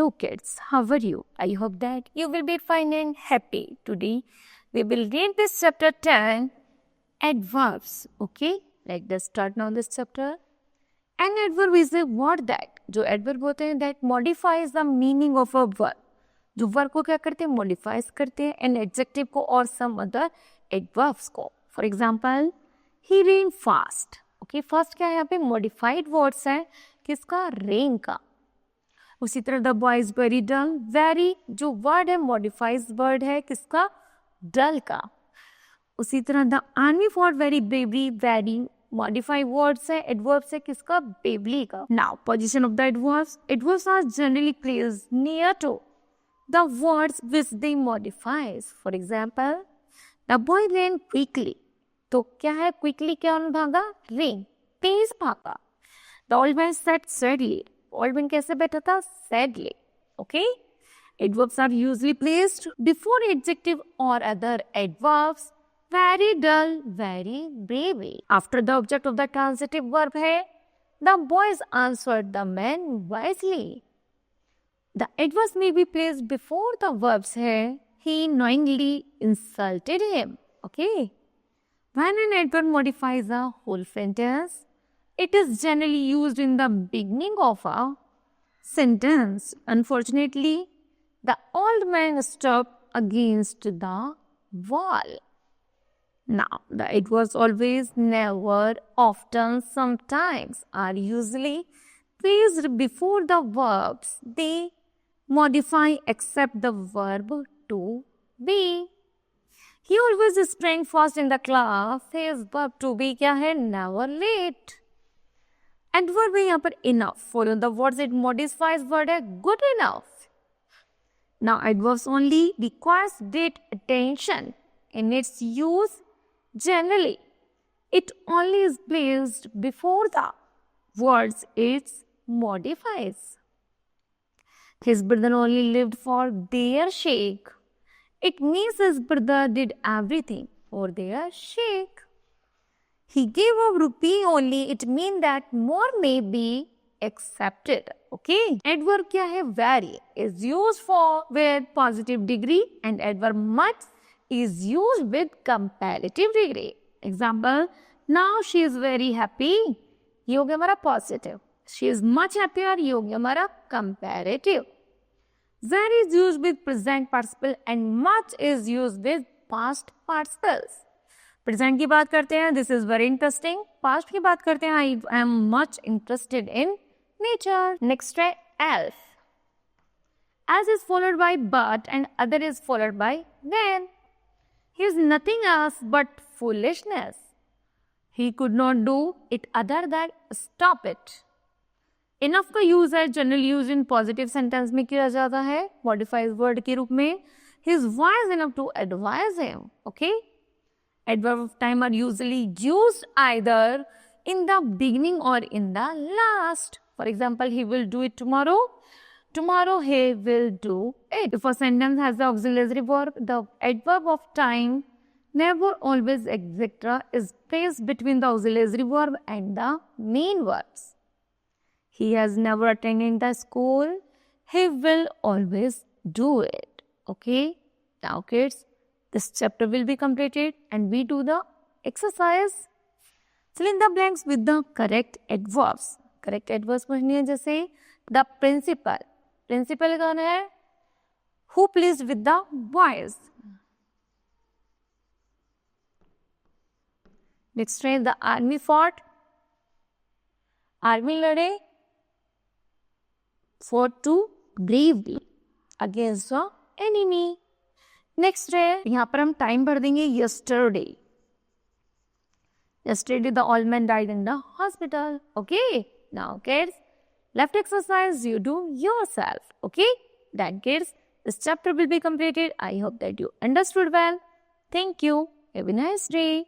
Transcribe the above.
Hello kids, how are you? I hope that you will be fine and happy. Today we will read this chapter 10, adverbs. Okay, let us start now this chapter. An adverb is a word that, जो adverb होते हैं that modifies the meaning of a word. जो word को क्या करते हैं modifies करते हैं एंड एडजेक्टिव को और सम अदर एडवर्ब्स को. For example he rain fast. Okay, first क्या है यहाँ पे मॉडिफाइड वर्ड्स है किसका, रेन का. उसी तरह the boy is very dull. Very जो वर्ड है मॉडिफाइज वर्ड है किसका, डल का. उसी तरह the army for very bravery. Very modified words है, एडवर्ब्स है किसका, ब्रेवली का. Now position of the adverbs. Adverbs are generally placed near to the words which they modifies. For example, the boy ran quickly. तो क्या है quickly, क्या भागा, ran, तेज भागा. The old man sat sadly. Old man कैसे बैठा था, sadly. Okay? Adverbs are usually placed before adjective or other adverbs. Very dull, very brave. After the object of the transitive verb है the boys answered the man wisely. The adverbs may be placed before the verbs here. He knowingly insulted him. Okay. When an adverb modifies a whole sentence, it is generally used in the beginning of a sentence. Unfortunately, the old man stopped against the wall. Now, the adverbs always, never, often, sometimes are usually placed before the verbs they modify except the verb to be. He always sprang fast in the class. His verb to be क्या है, never late. Adverb है यहाँ पर enough. Follow the words it modifies word है good enough. Now adverbs only requires great attention in its use. Generally, it only is placed before the words it modifies. His brother only lived for their sake. It means his brother did everything for their sake. He gave a rupee only. It means that more may be accepted. Okay. Adverb क्या है, very is used for with positive degree and adverb much is used with comparative degree. Example, now she is very happy. ये हो गया हमारा positive. She is much happier. ये हो गया हमारा comparative. Very is used with present participle and much is used with past participles. Present की बात करते हैं, this is very interesting. Past की बात करते हैं, I am much interested in nature. Next है else. As is followed by but and other is followed by then. He is nothing else but foolishness. He could not do it other than stop it. Enough का use है general use in positive sentence में किया जाता है modified word के रूप में. He is wise enough to advise him. Okay. Adverb of time are usually used either in the beginning और in the last. For example, he will do it tomorrow. Tomorrow he will do it. If a sentence has the auxiliary verb, the adverb of time, never, always, etc. is placed between the auxiliary verb and the main verbs. He has never attended the school. He will always do it. Okay. Now kids, this chapter will be completed and we do the exercise. Fill in the blanks with the correct adverbs. Correct adverbs पढ़नी है जैसे the principal. Principal कौन है? Who plays with the boys? Next है the army fought. Army लड़े fought to bravely against the enemy. Next है यहाँ पर हम टाइम भर देंगे yesterday. Yesterday the old man died in the hospital. Okay. Now kids, left exercise you do yourself. Okay. Then kids, this chapter will be completed. I hope that you understood well. Thank you. Have a nice day.